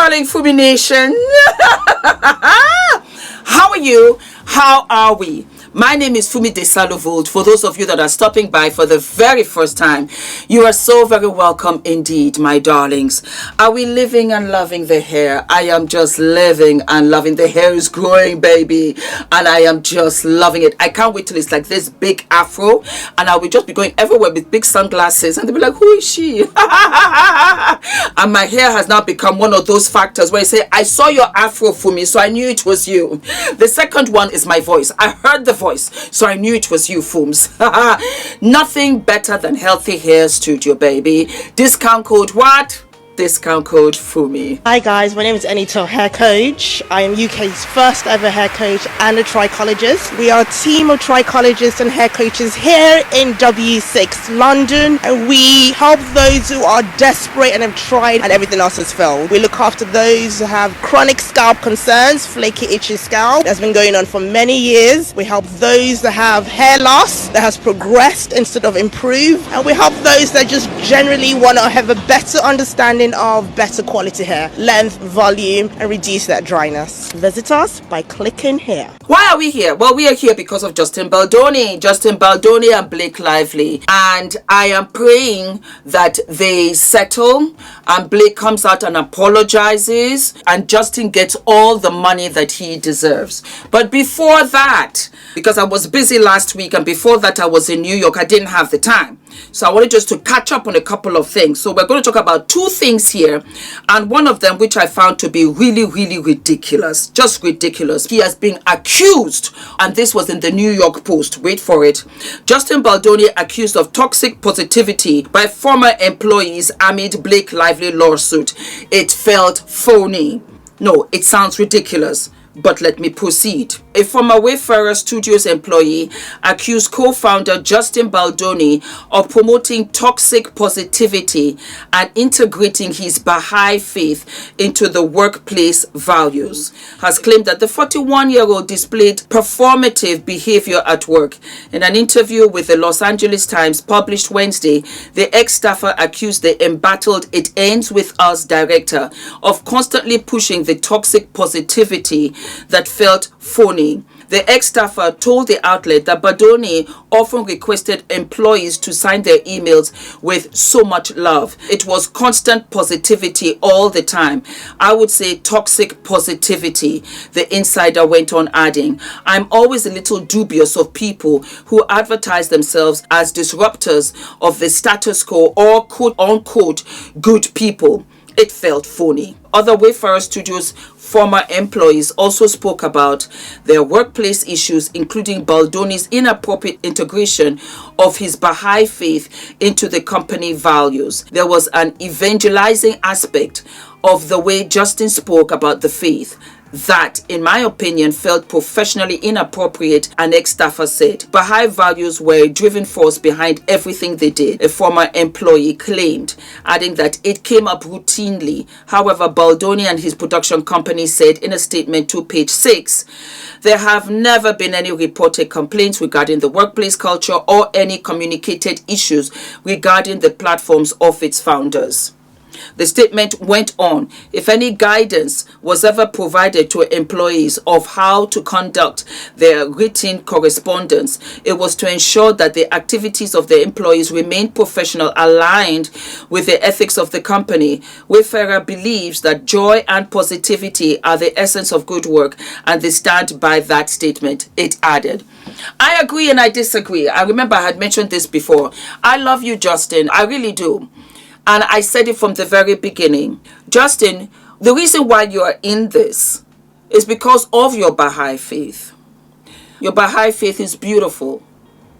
darling Fumi Nation. How are you? How are we? My name is Fumi Desalu-Vold. For those of you that are stopping by for the very first time, you are so very welcome indeed, my darlings. Are we living and loving the hair? I am just living and loving. The hair is growing, baby, and I am just loving it. I can't wait till it's like this big afro, and I will just be going everywhere with big sunglasses, and they'll be like, who is she? And my hair has now become one of those factors where I say, I saw your afro, Fumi, so I knew it was you. The second one is my voice. I heard the voice, so I knew it was you, Fooms. Nothing better than Healthy Hair Studio, baby. Discount code what? Discount code Fumi. Hi guys, my name is Anita, hair coach. I am UK's first ever hair coach and a trichologist. We are a team of trichologists and hair coaches here in W6 London, and we help those who are desperate and have tried and everything else has failed. We look after those who have chronic scalp concerns, flaky, itchy scalp that's been going on for many years. We help those that have hair loss that has progressed instead of improved, and we help those that just generally want to have a better understanding of better quality hair, length, volume, and reduce that dryness. Visit us by clicking here. Why are we here? Well, we are here because of Justin Baldoni and Blake Lively, and I am praying that they settle and Blake comes out and apologizes and Justin gets all the money that he deserves. But before that, because I was busy last week and before that I was in New York, I didn't have the time. So I wanted just to catch up on a couple of things. So we're going to talk about two things here, and one of them which I found to be really, really ridiculous, just ridiculous. He has been accused, and this was in the New York Post, wait for it. Justin Baldoni accused of toxic positivity by former employees amid Blake Lively lawsuit. It felt phony. No, it sounds ridiculous. But let me proceed. A former Wayfarer Studios employee accused co-founder Justin Baldoni of promoting toxic positivity and integrating his Baha'i faith into the workplace values. Has claimed that the 41-year-old displayed performative behavior at work. In an interview with the Los Angeles Times published Wednesday, the ex-staffer accused the embattled It Ends With Us director of constantly pushing the toxic positivity that felt phony. The ex-staffer told the outlet that Baldoni often requested employees to sign their emails with so much love. It was constant positivity all the time. I would say toxic positivity, the insider went on adding. I'm always a little dubious of people who advertise themselves as disruptors of the status quo or quote-unquote good people. It felt phony. Other Wayfarer Studios former employees also spoke about their workplace issues, including Baldoni's inappropriate integration of his Baha'i faith into the company values. There was an evangelizing aspect of the way Justin spoke about the faith that, in my opinion, felt professionally inappropriate, an ex-staffer said. Baha'i values were a driving force behind everything they did, a former employee claimed, adding that it came up routinely. However, Baldoni and his production company said in a statement to page 6, there have never been any reported complaints regarding the workplace culture or any communicated issues regarding the platforms of its founders. The statement went on, if any guidance was ever provided to employees of how to conduct their written correspondence, it was to ensure that the activities of the employees remained professional, aligned with the ethics of the company. Wayfarer believes that joy and positivity are the essence of good work, and they stand by that statement, it added. I agree and I disagree. I remember I had mentioned this before. I love you, Justin. I really do. And I said it from the very beginning. Justin, the reason why you are in this is because of your Baha'i faith. Your Baha'i faith is beautiful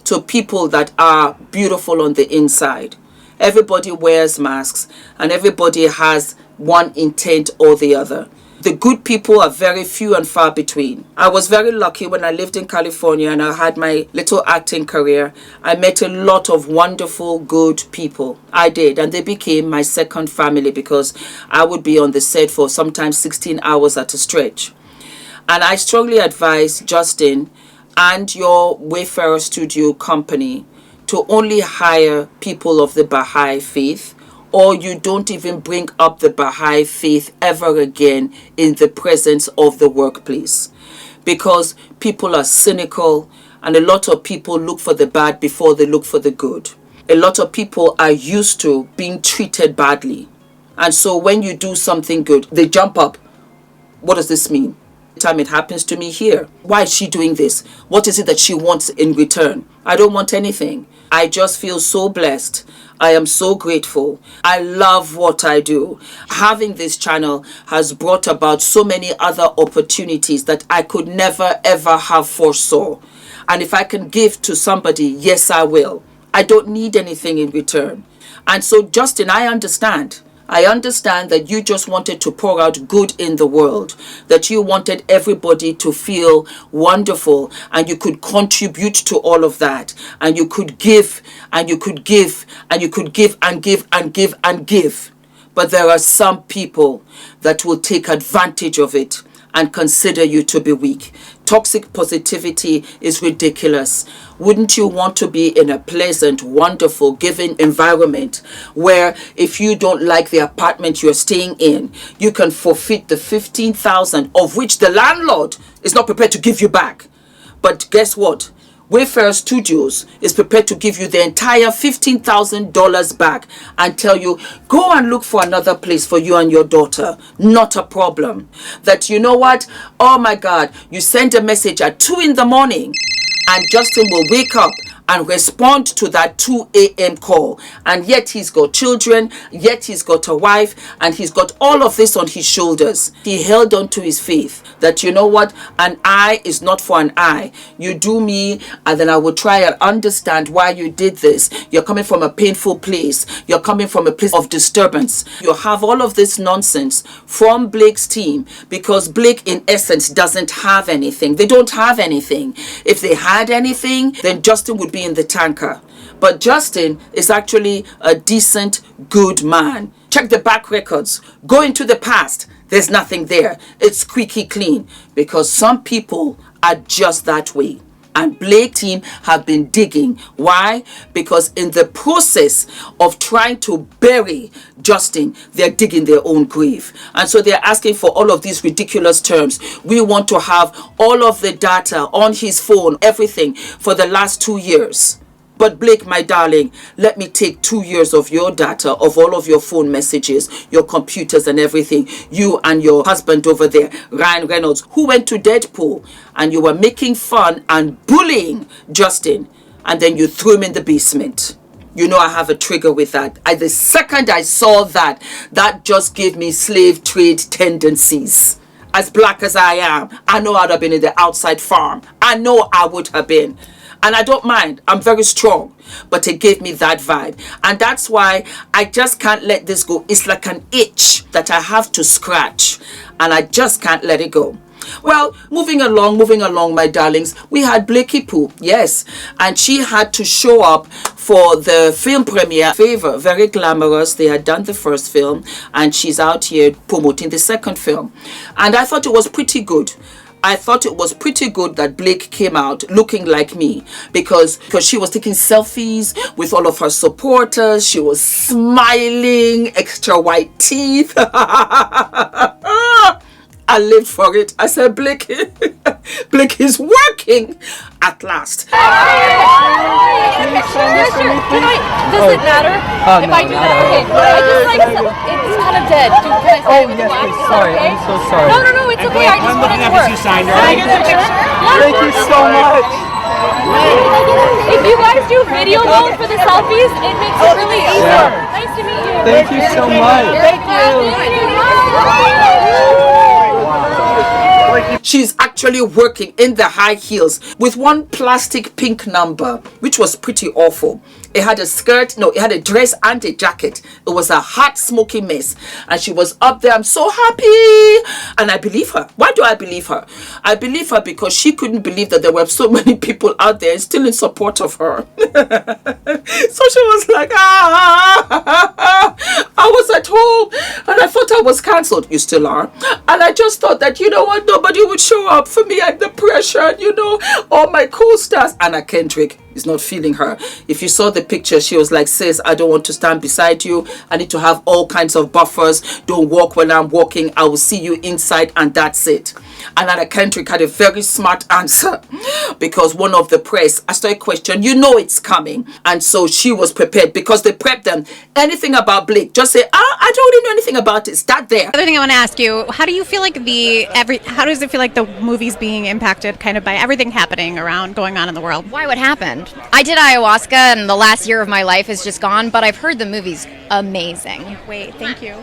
to people that are beautiful on the inside. Everybody wears masks and everybody has one intent or the other. The good people are very few and far between. I was very lucky when I lived in California and I had my little acting career. I met a lot of wonderful, good people. I did, and they became my second family because I would be on the set for sometimes 16 hours at a stretch. And I strongly advise Justin and your Wayfarer Studio company to only hire people of the Baha'i faith or you don't even bring up the Baha'i faith ever again in the presence of the workplace. Because people are cynical, and a lot of people look for the bad before they look for the good. A lot of people are used to being treated badly. And so when you do something good, they jump up. What does this mean? Time it happens to me here. Why is she doing this? What is it that she wants in return? I don't want anything. I just feel so blessed. I am so grateful. I love what I do. Having this channel has brought about so many other opportunities that I could never ever have foresaw. And if I can give to somebody, yes, I will. I don't need anything in return. And so, Justin, I understand. I understand that you just wanted to pour out good in the world, that you wanted everybody to feel wonderful, and you could contribute to all of that, and you could give, and you could give, and you could give and give and give and give. But there are some people that will take advantage of it and consider you to be weak. Toxic positivity is ridiculous. Wouldn't you want to be in a pleasant, wonderful, giving environment where if you don't like the apartment you're staying in, you can forfeit the $15,000 of which the landlord is not prepared to give you back? But guess what? Wayfarer Studios is prepared to give you the entire $15,000 back and tell you, go and look for another place for you and your daughter. Not a problem. That, you know what? Oh my God, you send a message at 2 in the morning and Justin will wake up and respond to that 2 a.m. call. And yet he's got children, yet he's got a wife, and he's got all of this on his shoulders. He held on to his faith that, you know what, an eye is not for an eye. You do me, and then I will try and understand why you did this. You're coming from a painful place. You're coming from a place of disturbance. You have all of this nonsense from Blake's team because Blake, in essence, doesn't have anything. They don't have anything. If they had anything, then Justin would be in the tanker. But Justin is actually a decent, good man. Check the back records. Go into the past. There's nothing there. It's squeaky clean because some people are just that way. And Blake team have been digging. Why? Because in the process of trying to bury Justin, they're digging their own grave. And so they're asking for all of these ridiculous terms. We want to have all of the data on his phone, everything for the last 2 years. But Blake, my darling, let me take 2 years of your data, of all of your phone messages, your computers and everything. You and your husband over there, Ryan Reynolds, who went to Deadpool, and you were making fun and bullying Justin, and then you threw him in the basement. You know I have a trigger with that. The second I saw that, that just gave me slave trade tendencies. As black as I am, I know I'd have been in the outside farm. I know I would have been. And I don't mind. I'm very strong. But it gave me that vibe. And that's why I just can't let this go. It's like an itch that I have to scratch. And I just can't let it go. Well, moving along, my darlings, we had Blakey Poo, yes, and she had to show up for the film premiere, FAVOUR, very glamorous. They had done the first film, and she's out here promoting the second film. And I thought it was pretty good. I thought it was pretty good that Blake came out looking like me because she was taking selfies with all of her supporters. She was smiling, extra white teeth. I lived for it. I said, Blake, Blake is working at last. Does it matter if I do that? Okay, I just like it's kind of dead. Can I say it with the wax? Please. Sorry, Okay? I'm so sorry. No, it's okay. I just want it to work. Can I get a picture? Thank you so much. If you guys do video mode for the selfies, it makes it really easy. Yeah. Nice to meet you. Thank you so much. Thank you. She's actually working in the high heels with one plastic pink number, which was pretty awful. It had a skirt, no, it had a dress and a jacket. It was a hot, smoky mess. And she was up there. I'm so happy. And I believe her. Why do I believe her? I believe her because she couldn't believe that there were so many people out there still in support of her. So she was like, I was at home and I thought I was cancelled. You still are. And I just thought that, you know what, nobody would show up for me and the pressure, and, you know, all my co-stars. Anna Kendrick, is not feeling her. If you saw the picture, she was like, sis, I don't want to stand beside you. I need to have all kinds of buffers. Don't walk when I'm walking. I will see you inside, and that's it. And Anna Kendrick had a very smart answer, because one of the press asked her a question. You know it's coming. And so she was prepared, because they prepped them. Anything about Blake, just say, I don't really know anything about it. Start there. Other thing I want to ask you, how do you feel like how does it feel like the movie's being impacted kind of by everything happening around, going on in the world? Why, what happened? I did ayahuasca and the last year of my life is just gone, but I've heard the movie's amazing. Wait, thank you.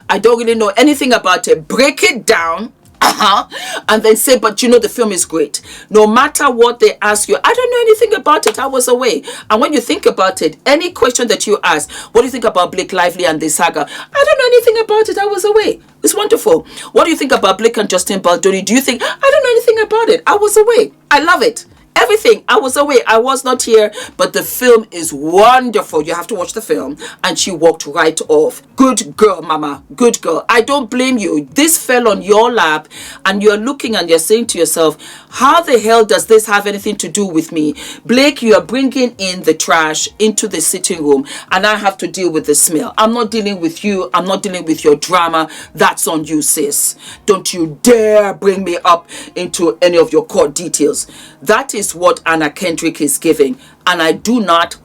I don't really know anything about it. Break it down. And then say, but you know, the film is great. No matter what they ask you, I don't know anything about it. I was away. And when you think about it, any question that you ask, what do you think about Blake Lively and the saga? I don't know anything about it. I was away. It's wonderful. What do you think about Blake and Justin Baldoni? Do you think, I don't know anything about it. I was away. I love it. Everything. I was away. I was not here. But the film is wonderful. You have to watch the film. And she walked right off. Good girl, mama. Good girl. I don't blame you. This fell on your lap. And you're looking and you're saying to yourself, how the hell does this have anything to do with me? Blake, you are bringing in the trash into the sitting room. And I have to deal with the smell. I'm not dealing with you. I'm not dealing with your drama. That's on you, sis. Don't you dare bring me up into any of your court details. That is what Anna Kendrick is giving, and I do not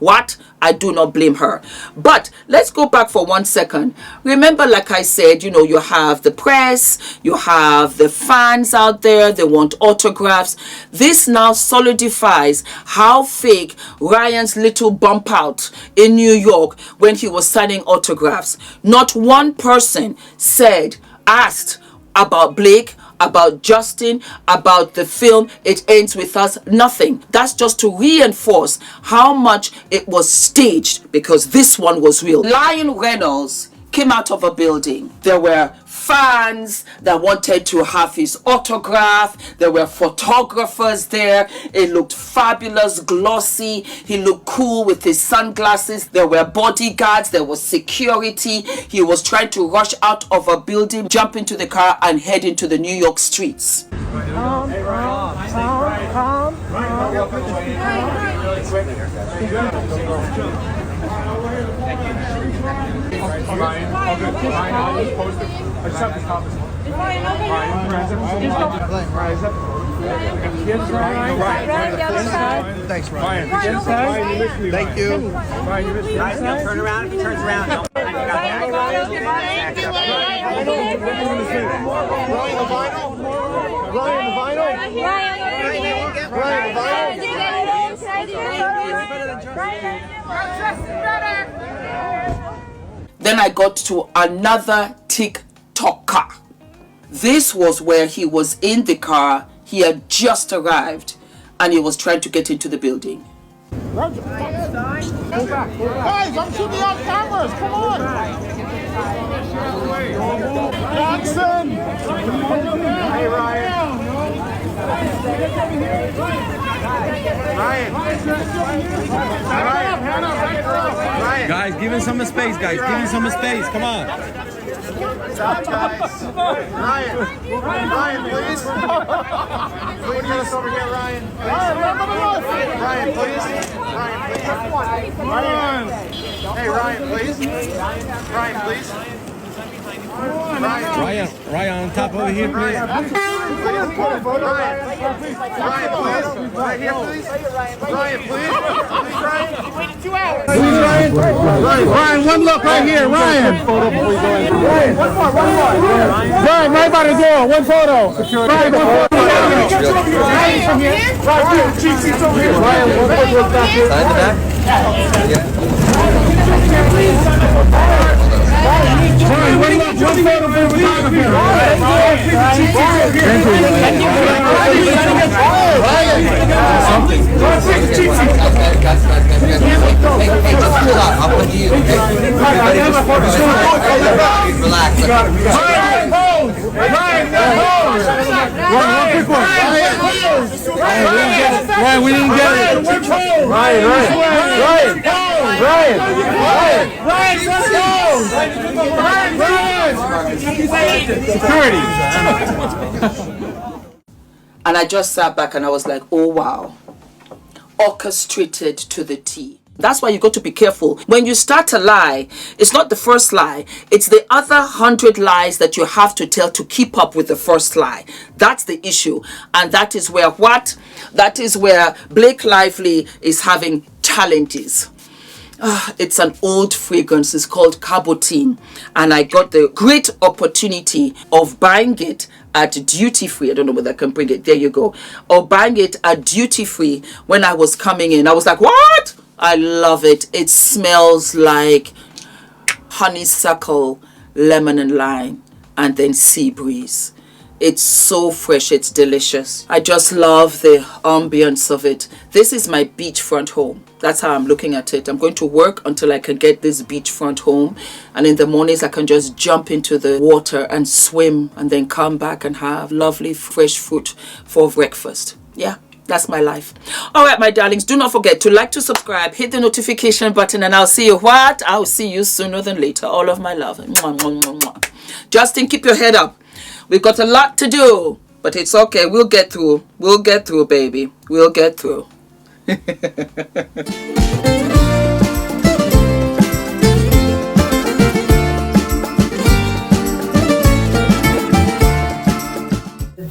blame her. But let's go back for 1 second. Remember, like I said, you know, you have the press, you have the fans out there, they want autographs. This now solidifies how fake Ryan's little bump out in New York when he was signing autographs. Not one person asked about Blake, about Justin, about the film. It ends with us. Nothing. That's just to reinforce how much it was staged, because this one was real. Ryan Reynolds came out of a building. There were fans that wanted to have his autograph. There were photographers there. It looked fabulous, glossy. He looked cool with his sunglasses. There were bodyguards. There was security. He was trying to rush out of a building, jump into the car, and head into the New York streets. Thanks, Ryan. Thank you. Turn around. If he turns around. Then I got to another TikToker. This was where he was in the car. He had just arrived and he was trying to get into the building. Guys, I'm shooting on cameras. Come on. Jackson. Hey, Ryan. Ryan. Guys, give him some space, guys. Give him some space. Come on. Stop, guys. Ryan, please. Please get us over here, Ryan. Ryan, please. Ryan. Hey, Ryan, please. Ryan, please. Ryan, on top over here, please. Ryan, please. Right here, please. Ryan, please. Ryan. You waited 2 hours. Ryan, one look right here. Ryan. One more. Ryan, right by the door. One photo. Ryan, one photo. Ryan, from here. Ryan, cheap seats over here. Ryan, one photo back here. Sign the back? Yeah. Ryan, one photo for the photographer. Ryan, we didn't get it. Ryan, let's go. Security. And I just sat back and I was like, oh wow. orchestrated to the T. That's why you got to be careful. When you start a lie, it's not the first lie. It's the other 100 lies that you have to tell to keep up with the first lie. That's the issue. And that is where what? That is where Blake Lively is having challenges. It's an old fragrance. It's called Carbotine. And I got the great opportunity of buying it at duty free. I don't know whether I can bring it. There you go. Or buying it at duty free when I was coming in. I was like, what? I love it. It smells like honeysuckle, lemon and lime, and then sea breeze. It's so fresh. It's delicious. I just love the ambience of it. This is my beachfront home. That's how I'm looking at it. I'm going to work until I can get this beachfront home. And in the mornings, I can just jump into the water and swim and then come back and have lovely fresh fruit for breakfast. Yeah. That's my life. All right, my darlings, do not forget to like, to subscribe, hit the notification button, and I'll see you what? I'll see you sooner than later. All of my love. Mwah, mwah, mwah, mwah. Justin, keep your head up. We've got a lot to do, but it's okay. We'll get through. We'll get through, baby. We'll get through.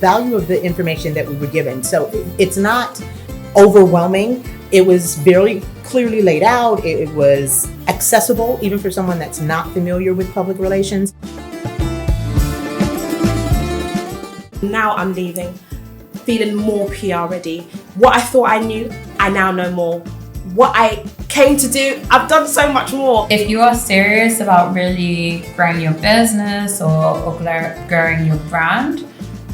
Value of the information that we were given. So it's not overwhelming. It was very clearly laid out. It was accessible even for someone that's not familiar with public relations. Now I'm leaving, feeling more PR ready. What I thought I knew, I now know more. What I came to do, I've done so much more. If you are serious about really growing your business or growing your brand,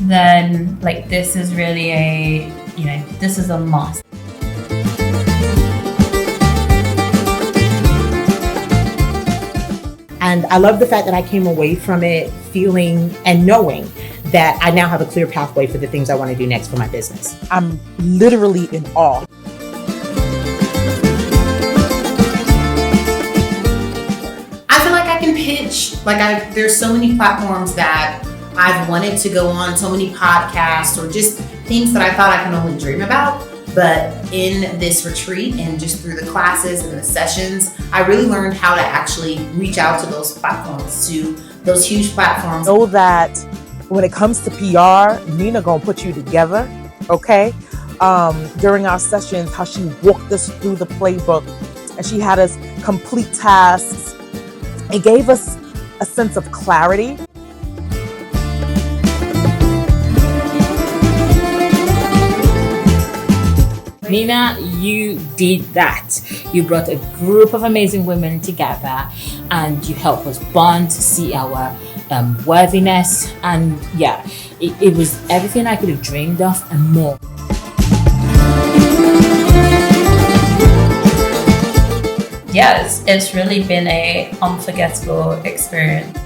then like this is really this is a must. And I love the fact that I came away from it feeling and knowing that I now have a clear pathway for the things I want to do next for my business. I'm literally in awe. I feel like I can pitch. There's so many platforms that I've wanted to go on, so many podcasts or just things that I thought I can only dream about. But in this retreat and just through the classes and the sessions, I really learned how to actually reach out to those platforms, to those huge platforms. Know that when it comes to PR, Nina gonna put you together, okay? During our sessions, how she walked us through the playbook and she had us complete tasks. It gave us a sense of clarity. Nina, you did that. You brought a group of amazing women together and you helped us bond, see our worthiness, and yeah, it was everything I could have dreamed of and more. Yes, it's really been a unforgettable experience.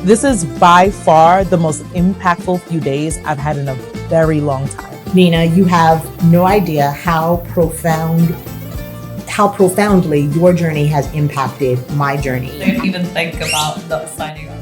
This is by far the most impactful few days I've had in a very long time. Nina, you have no idea how profoundly your journey has impacted my journey. Don't even think about not signing up.